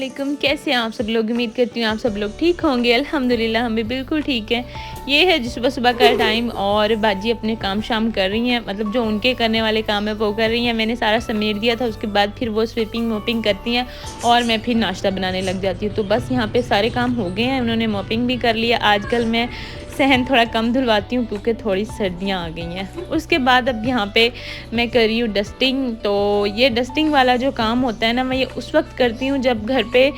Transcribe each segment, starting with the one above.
वालेकुम। कैसे हैं आप सब लोग? उम्मीद करती हूँ आप सब लोग ठीक होंगे। अल्हम्दुलिल्लाह हम भी बिल्कुल ठीक हैं। ये है जी सुबह सुबह का टाइम और बाजी अपने काम शाम कर रही हैं, मतलब जो उनके करने वाले काम है वो कर रही हैं। मैंने सारा समेट दिया था, उसके बाद फिर वो स्वीपिंग मोपिंग करती हैं और मैं फिर नाश्ता बनाने लग जाती हूँ। तो बस यहाँ पे सारे काम हो गए हैं, उन्होंने मोपिंग भी कर लिया। आजकल मैं सहन थोड़ा कम धुलवाती हूँ क्योंकि थोड़ी सर्दियाँ आ गई हैं। उसके बाद अब यहाँ पे मैं कर रही हूँ डस्टिंग। तो ये डस्टिंग वाला जो काम होता है ना, मैं ये उस वक्त करती हूँ जब घर पे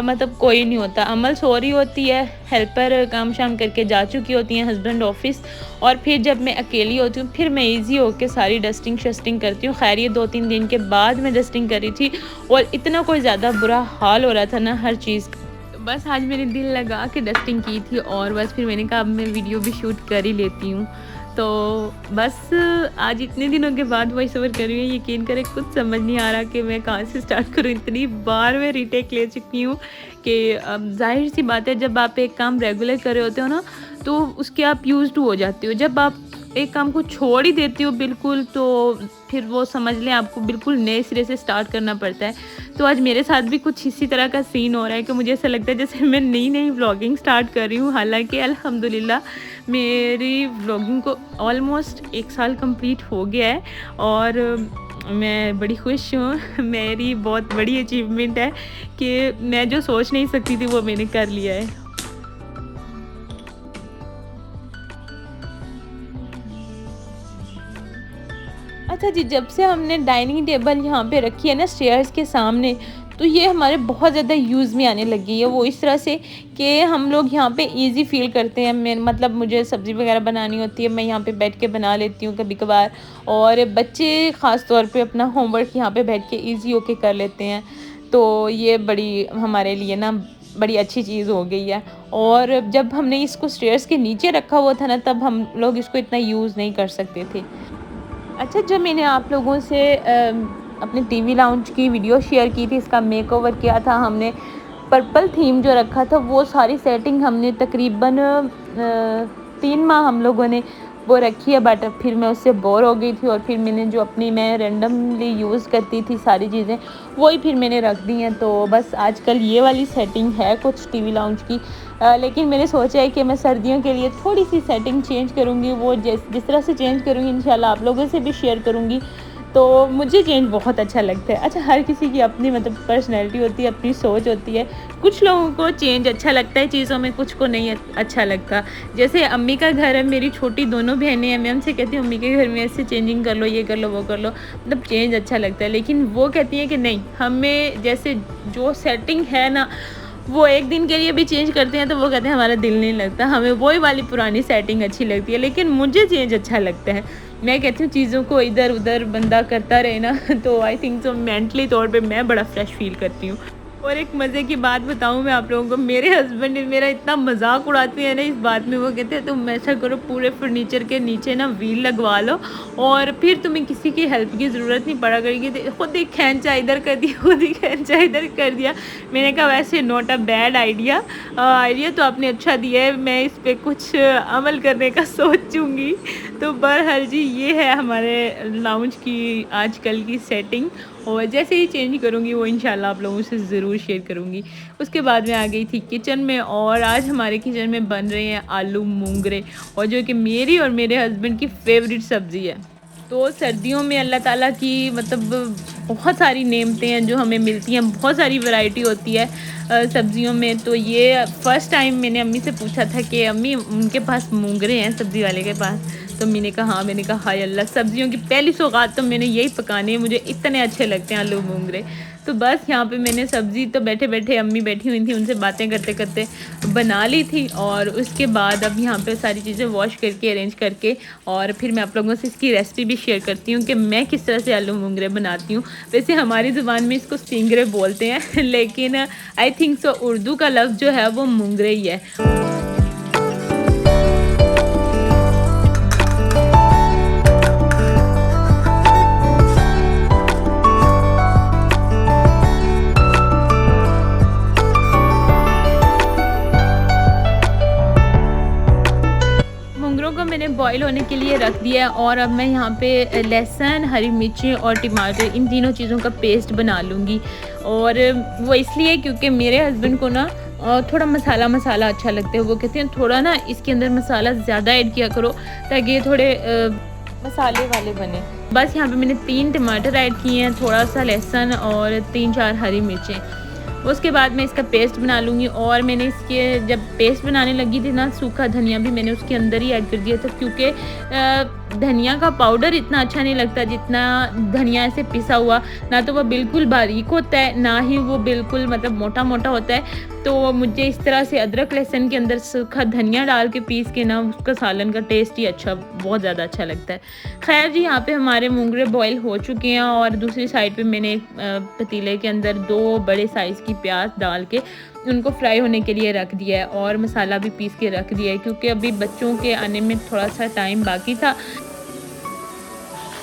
मतलब कोई नहीं होता। अमल सो रही होती है, हेल्पर काम शाम करके जा चुकी होती हैं, हस्बैंड ऑफिस, और फिर जब मैं अकेली होती हूँ फिर मैं ईज़ी होके सारी डस्टिंग शस्टिंग करती हूँ। खैर ये 2-3 दिन के बाद मैं डस्टिंग करी थी और इतना कोई ज़्यादा बुरा हाल हो रहा था ना हर चीज़ का। बस आज मैंने दिल लगा के डस्टिंग की थी और बस फिर मैंने कहा अब मैं वीडियो भी शूट कर ही लेती हूँ। तो बस आज इतने दिनों के बाद वॉइस ओवर कर रही हूँ। यकीन करें कुछ समझ नहीं आ रहा कि मैं कहाँ से स्टार्ट करूँ। इतनी बार मैं रीटेक ले चुकी हूँ कि अब जाहिर सी बात है, जब आप एक काम रेगुलर कर रहे होते हो ना तो उसके आप यूज्ड टू हो जाते हो। जब आप एक काम को छोड़ ही देती हो बिल्कुल, तो फिर वो समझ लें आपको बिल्कुल नए सिरे से स्टार्ट करना पड़ता है। तो आज मेरे साथ भी कुछ इसी तरह का सीन हो रहा है कि मुझे ऐसा लगता है जैसे मैं नई नई व्लॉगिंग स्टार्ट कर रही हूँ। हालांकि अल्हम्दुलिल्लाह मेरी व्लॉगिंग को ऑलमोस्ट 1 साल कंप्लीट हो गया है और मैं बड़ी खुश हूँ। मेरी बहुत बड़ी अचीवमेंट है कि मैं जो सोच नहीं सकती थी वो मैंने कर लिया है। अच्छा जी, जब से हमने डाइनिंग टेबल यहाँ पे रखी है ना स्टेयर्स के सामने, तो ये हमारे बहुत ज़्यादा यूज़ में आने लगी है। वो इस तरह से कि हम लोग यहाँ पे इजी फ़ील करते हैं। मैं मतलब मुझे सब्ज़ी वगैरह बनानी होती है, मैं यहाँ पे बैठ के बना लेती हूँ कभी-कभार, और बच्चे ख़ास तौर पे अपना होमवर्क यहाँ पे बैठ के ईज़ी होके कर लेते हैं। तो ये बड़ी हमारे लिए ना बड़ी अच्छी चीज़ हो गई है। और जब हमने इसको स्टेयर्स के नीचे रखा हुआ था ना, तब हम लोग इसको इतना यूज़ नहीं कर सकते थे। अच्छा, जब मैंने आप लोगों से अपने टीवी लाउंज की वीडियो शेयर की थी, इसका मेकओवर किया था हमने, पर्पल थीम जो रखा था, वो सारी सेटिंग हमने तकरीबन 3 माह हम लोगों ने वो रखी है। बट फिर मैं उससे बोर हो गई थी और फिर मैंने जो अपनी मैं रैंडमली यूज़ करती थी सारी चीज़ें, वही फिर मैंने रख दी हैं। तो बस आजकल ये वाली सेटिंग है कुछ टीवी लाउंज की। लेकिन मैंने सोचा है कि मैं सर्दियों के लिए थोड़ी सी सेटिंग चेंज करूँगी। वो जिस तरह से चेंज करूँगी इंशाल्लाह आप लोगों से भी शेयर करूँगी। तो मुझे चेंज बहुत अच्छा लगता है। अच्छा, हर किसी की अपनी मतलब पर्सनैलिटी होती है, अपनी सोच होती है। कुछ लोगों को चेंज अच्छा लगता है चीज़ों में, कुछ को नहीं अच्छा लगता। जैसे अम्मी का घर है, मेरी छोटी दोनों बहनें हैं, मैं उनसे कहती हूँ अम्मी के घर में ऐसे चेंजिंग कर लो, ये कर लो, वो कर लो, मतलब चेंज अच्छा लगता है। लेकिन वो कहती हैं कि नहीं, हमें जैसे जो सेटिंग है ना, वो एक दिन के लिए भी चेंज करते हैं तो वो कहते हैं हमारा दिल नहीं लगता, हमें वही वाली पुरानी सेटिंग अच्छी लगती है। लेकिन मुझे चेंज अच्छा लगता है। मैं कहती हूँ चीज़ों को इधर उधर बंदा करता रहे ना तो आई थिंक सो मेंटली तौर पे मैं बड़ा फ्रेश फील करती हूँ। और एक मज़े की बात बताऊँ मैं आप लोगों को, मेरे हस्बैंड मेरा इतना मजाक उड़ाते हैं ना इस बात में। वो कहते हैं तुम ऐसा करो, पूरे फर्नीचर के नीचे ना व्हील लगवा लो और फिर तुम्हें किसी की हेल्प की ज़रूरत नहीं पड़ा करेगी। खुद ही खींचा इधर कर दिया, खुद ही खींचा इधर कर दिया। मैंने कहा वैसे not a bad idea, idea तो आपने अच्छा दिया है, मैं इस पर कुछ अमल करने का सोचूंगी। तो बहरहाल जी, ये है हमारे लाउंज की आजकल की सेटिंग, और जैसे ही चेंज करूँगी वो इंशाल्लाह आप लोगों से ज़रूर शेयर करूँगी। उसके बाद मैं आ गई थी किचन में और आज हमारे किचन में बन रहे हैं आलू मूंगरे, और जो कि मेरी और मेरे हस्बैंड की फेवरेट सब्ज़ी है। तो सर्दियों में अल्लाह ताला की मतलब बहुत सारी नेमतें हैं जो हमें मिलती हैं, बहुत सारी वैरायटी होती है सब्जियों में। तो ये फ़र्स्ट टाइम मैंने अम्मी से पूछा था कि अम्मी उनके पास मूंगरे हैं सब्ज़ी वाले के पास, तो अम्मी ने कहा हाँ। मैंने कहा हाय अल्लाह, सब्जियों की पहली सौगात तो मैंने यही पकानी है, मुझे इतने अच्छे लगते हैं आलू मूंगरे। तो बस यहाँ पे मैंने सब्ज़ी तो बैठे बैठे अम्मी बैठी हुई थी उनसे बातें करते करते बना ली थी, और उसके बाद अब यहाँ पे सारी चीज़ें वॉश करके अरेंज करके और फिर मैं आप लोगों से इसकी रेसिपी भी शेयर करती हूँ कि मैं किस तरह से आलू मूंगरे बनाती हूँ। वैसे हमारी ज़ुबान में इसको सिंगरे बोलते हैं लेकिन आई थिंक सो उर्दू का लफ्ज़ जो है वो मूंगरे ही है। मूंगरों को मैंने बॉईल बॉईल होने के लिए रख दिया है। और अब मैं यहाँ पे लहसुन, हरी मिर्ची और टमाटर, इन तीनों चीज़ों का पेस्ट बना लूँगी। और वो इसलिए क्योंकि मेरे हस्बैंड को ना थोड़ा मसाला मसाला अच्छा लगता है। वो कहते हैं थोड़ा ना इसके अंदर मसाला ज़्यादा ऐड किया करो ताकि ये थोड़े मसाले वाले बने। बस यहाँ पे मैंने 3 टमाटर ऐड किए हैं, थोड़ा सा लहसुन और 3-4 हरी मिर्चें। उसके बाद मैं इसका पेस्ट बना लूँगी। और मैंने इसके जब पेस्ट बनाने लगी थी ना, सूखा धनिया भी मैंने उसके अंदर ही ऐड कर दिया था, क्योंकि धनिया का पाउडर इतना अच्छा नहीं लगता जितना धनिया ऐसे पिसा हुआ। ना तो वो बिल्कुल बारीक होता है, ना ही वो बिल्कुल मतलब मोटा मोटा होता है। तो मुझे इस तरह से अदरक लहसुन के अंदर सूखा धनिया डाल के पीस के ना, उसका सालन का टेस्ट ही बहुत ज़्यादा अच्छा लगता है। खैर जी, यहाँ पे हमारे मूंगरे बॉईल हो चुके हैं। और दूसरी साइड पे मैंने पतीले के अंदर 2 बड़े साइज़ की प्याज डाल के उनको फ्राई होने के लिए रख दिया है। और मसाला भी पीस के रख दिया है, क्योंकि अभी बच्चों के आने में थोड़ा सा टाइम बाकी था।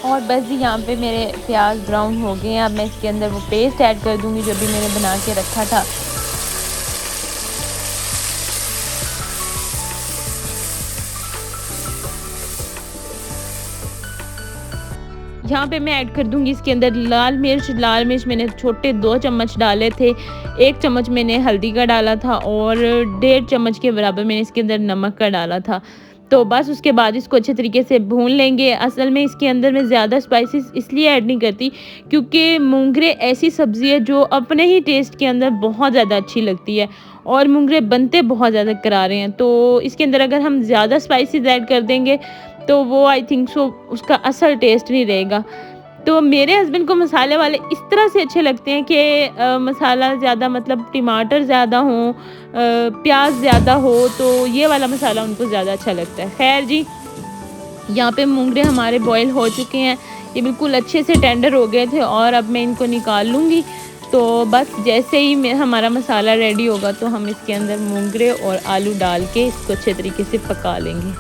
और बस जी, यहाँ पे मेरे प्याज ब्राउन हो गए हैं। अब मैं इसके अंदर वो पेस्ट ऐड कर दूँगी जो भी मैंने बना के रखा था। यहाँ पे मैं ऐड कर दूँगी इसके अंदर लाल मिर्च मैंने छोटे 2 चम्मच डाले थे। 1 चम्मच मैंने हल्दी का डाला था और 1.5 चम्मच के बराबर मैंने इसके अंदर नमक का डाला था। तो बस उसके बाद इसको अच्छे तरीके से भून लेंगे। असल में इसके अंदर मैं ज़्यादा स्पाइसेस इसलिए ऐड नहीं करती क्योंकि मूंगरे ऐसी सब्ज़ी है जो अपने ही टेस्ट के अंदर बहुत ज़्यादा अच्छी लगती है। और मूंगरे बनते बहुत ज़्यादा करारे हैं, तो इसके अंदर अगर हम ज़्यादा स्पाइसेस ऐड कर देंगे तो वो आई थिंक सो उसका असल टेस्ट नहीं रहेगा। तो मेरे हस्बैंड को मसाले वाले इस तरह से अच्छे लगते हैं कि मसाला ज़्यादा मतलब टमाटर ज़्यादा हो, प्याज ज़्यादा हो, तो ये वाला मसाला उनको ज़्यादा अच्छा लगता है। खैर जी, यहाँ पे मूंगरे हमारे बॉईल हो चुके हैं। ये बिल्कुल अच्छे से टेंडर हो गए थे और अब मैं इनको निकाल लूँगी। तो बस जैसे ही हमारा मसाला रेडी होगा तो हम इसके अंदर मूंगरे और आलू डाल के इसको अच्छे तरीके से पका लेंगे।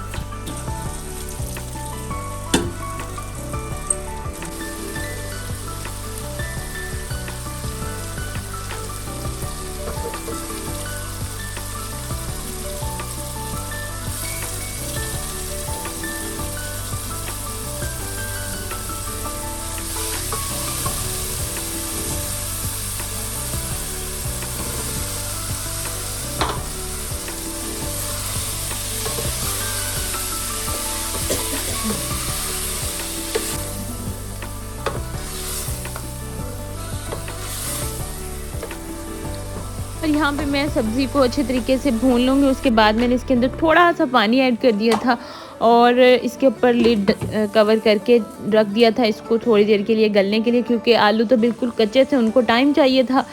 और यहाँ पे मैं सब्ज़ी को अच्छे तरीके से भून लूँगी। उसके बाद मैंने इसके अंदर थोड़ा सा पानी ऐड कर दिया था और इसके ऊपर लिड कवर करके रख दिया था इसको थोड़ी देर के लिए गलने के लिए, क्योंकि आलू तो बिल्कुल कच्चे थे, उनको टाइम चाहिए था।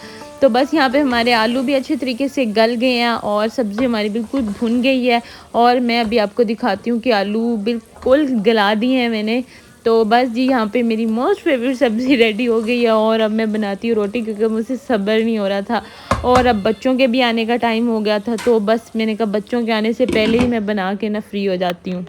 तो बस यहाँ पे हमारे आलू भी अच्छे तरीके से गल गए हैं और सब्ज़ी हमारी बिल्कुल भुन गई है। और मैं अभी आपको दिखाती हूँ कि आलू बिल्कुल गला दिए हैं मैंने। तो बस जी, यहाँ पे मेरी मोस्ट फेवरेट सब्ज़ी रेडी हो गई है और अब मैं बनाती हूँ रोटी, क्योंकि मुझसे सब्र नहीं हो रहा था। और अब बच्चों के भी आने का टाइम हो गया था, तो बस मैंने कहा बच्चों के आने से पहले ही मैं बना के ना फ्री हो जाती हूँ।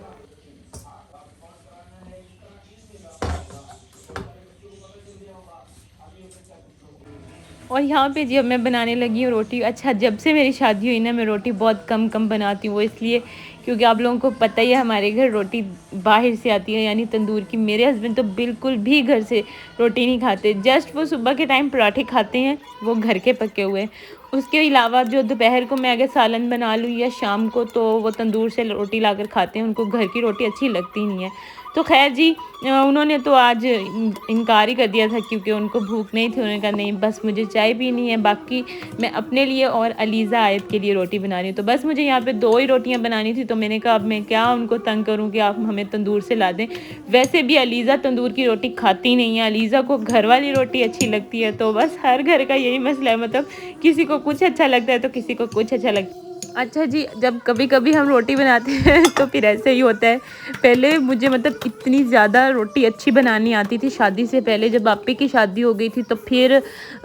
और यहाँ पे जी अब मैं बनाने लगी हूँ रोटी। अच्छा, जब से मेरी शादी हुई ना, मैं रोटी बहुत कम कम बनाती हूँ। वो इसलिए क्योंकि आप लोगों को पता ही है हमारे घर रोटी बाहर से आती है, यानी तंदूर की। मेरे हस्बैंड तो बिल्कुल भी घर से रोटी नहीं खाते। जस्ट वो सुबह के टाइम पराठे खाते हैं, वो घर के पके हुए। उसके अलावा जो दोपहर को मैं अगर सालन बना लूँ या शाम को, तो वो तंदूर से रोटी लाकर खाते हैं। उनको घर की रोटी अच्छी लगती नहीं है। तो खैर जी, उन्होंने तो आज इनकार ही कर दिया था, क्योंकि उनको भूख नहीं थी। उन्होंने कहा नहीं, बस मुझे चाय पीनी है, बाकी मैं अपने लिए और अलीज़ा आयत के लिए रोटी बना रही हूँ। तो बस मुझे यहाँ पे 2 ही रोटियाँ बनानी थी। तो मैंने कहा अब मैं क्या उनको तंग करूँ कि आप हमें तंदूर से ला दें। वैसे भी अलीज़ा तंदूर की रोटी खाती नहीं है, अलीज़ा को घर वाली रोटी अच्छी लगती है। तो बस हर घर का यही मसला है, मतलब किसी को कुछ अच्छा लगता है तो किसी को कुछ अच्छा लगता है। अच्छा जी, जब कभी कभी हम रोटी बनाते हैं तो फिर ऐसे ही होता है। पहले मुझे मतलब इतनी ज़्यादा रोटी अच्छी बनानी आती थी शादी से पहले। जब आपे की शादी हो गई थी तो फिर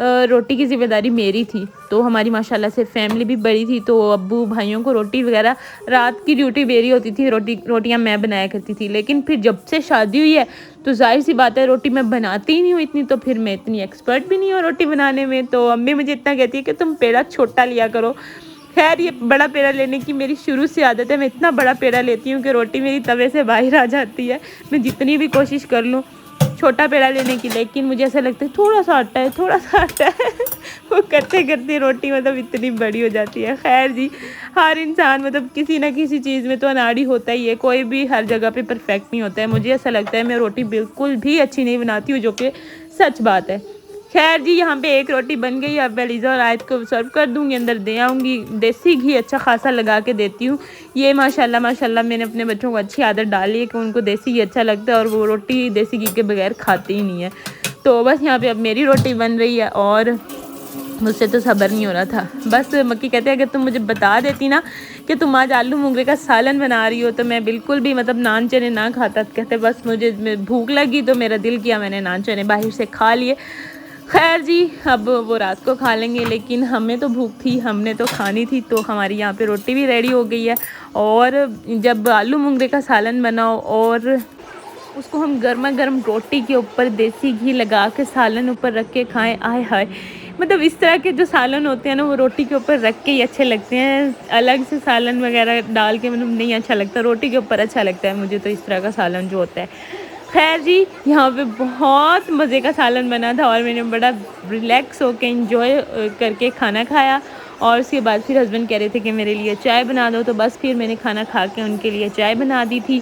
रोटी की ज़िम्मेदारी मेरी थी। तो हमारी माशाल्लाह से फैमिली भी बड़ी थी, तो अब्बू भाइयों को रोटी वगैरह रात की ड्यूटी मेरी होती थी, रोटियां मैं बनाया करती थी। लेकिन फिर जब से शादी हुई है तो जाहिर सी बात है रोटी मैं बनाती ही नहीं हूँ इतनी, तो फिर मैं इतनी एक्सपर्ट भी नहीं हूँ रोटी बनाने में। तो अम्मी मुझे इतना कहती है कि तुम पेड़ा छोटा लिया करो। खैर ये बड़ा पेड़ा लेने की मेरी शुरू से आदत है। मैं इतना बड़ा पेड़ा लेती हूँ कि रोटी मेरी तवे से बाहर आ जाती है। मैं जितनी भी कोशिश कर लूँ छोटा पेड़ा लेने की, लेकिन मुझे ऐसा लगता है थोड़ा सा आटा है, थोड़ा सा आटा है। वो करते करते रोटी मतलब इतनी बड़ी हो जाती है। खैर जी, हर इंसान मतलब किसी ना किसी चीज़ में तो अनाड़ी होता ही है। कोई भी हर जगह पे परफेक्ट नहीं होता है। मुझे ऐसा लगता है मैं रोटी बिल्कुल भी अच्छी नहीं बनाती हूँ, जो कि सच बात है। खैर जी, यहाँ पे एक रोटी बन गई। अब एलिज़ा और आयत को सर्व कर दूँगी, अंदर दे आऊँगी। देसी घी अच्छा खासा लगा के देती हूँ। ये माशाल्लाह माशाल्लाह मैंने अपने बच्चों को अच्छी आदत डाली है कि उनको देसी घी अच्छा लगता है और वो रोटी देसी घी के बगैर खाते ही नहीं है। तो बस यहाँ पे अब मेरी रोटी बन रही है और मुझसे तो सब्र नहीं हो रहा था। बस मक्की कहते हैं अगर तुम मुझे बता देती ना कि तुम आज आलू मोंगरे का सालन बना रही हो तो मैं बिल्कुल भी मतलब नान चने ना खाता। कहते बस मुझे भूख लगी तो मेरा दिल किया, मैंने नान चने बाहर से खा लिए। खैर जी, अब वो रात को खा लेंगे, लेकिन हमें तो भूख थी, हमने तो खानी थी। तो हमारी यहाँ पे रोटी भी रेडी हो गई है। और जब आलू मोंगरे का सालन बनाओ और उसको हम गर्मा गर्म रोटी के ऊपर देसी घी लगा के सालन ऊपर रख के खाएं, आय हाय। मतलब इस तरह के जो सालन होते हैं ना वो रोटी के ऊपर रख के ही अच्छे लगते हैं। अलग से सालन वगैरह डाल के मतलब नहीं अच्छा लगता, रोटी के ऊपर अच्छा लगता है मुझे तो इस तरह का सालन जो होता है। खैर जी, यहाँ पे बहुत मज़े का सालन बना था और मैंने बड़ा रिलैक्स होकर एंजॉय करके खाना खाया। और उसके बाद फिर हस्बैंड कह रहे थे कि मेरे लिए चाय बना दो, तो बस फिर मैंने खाना खा के उनके लिए चाय बना दी थी।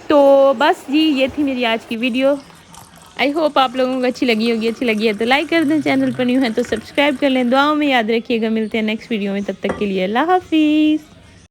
तो बस जी, ये थी मेरी आज की वीडियो। आई होप आप लोगों को अच्छी लगी होगी। अच्छी लगी है तो लाइक कर दें, चैनल पर न्यू है तो सब्सक्राइब कर लें। दुआओं में याद रखिएगा। मिलते हैं नेक्स्ट वीडियो में, तब तक के लिए अल्लाह हाफिज़।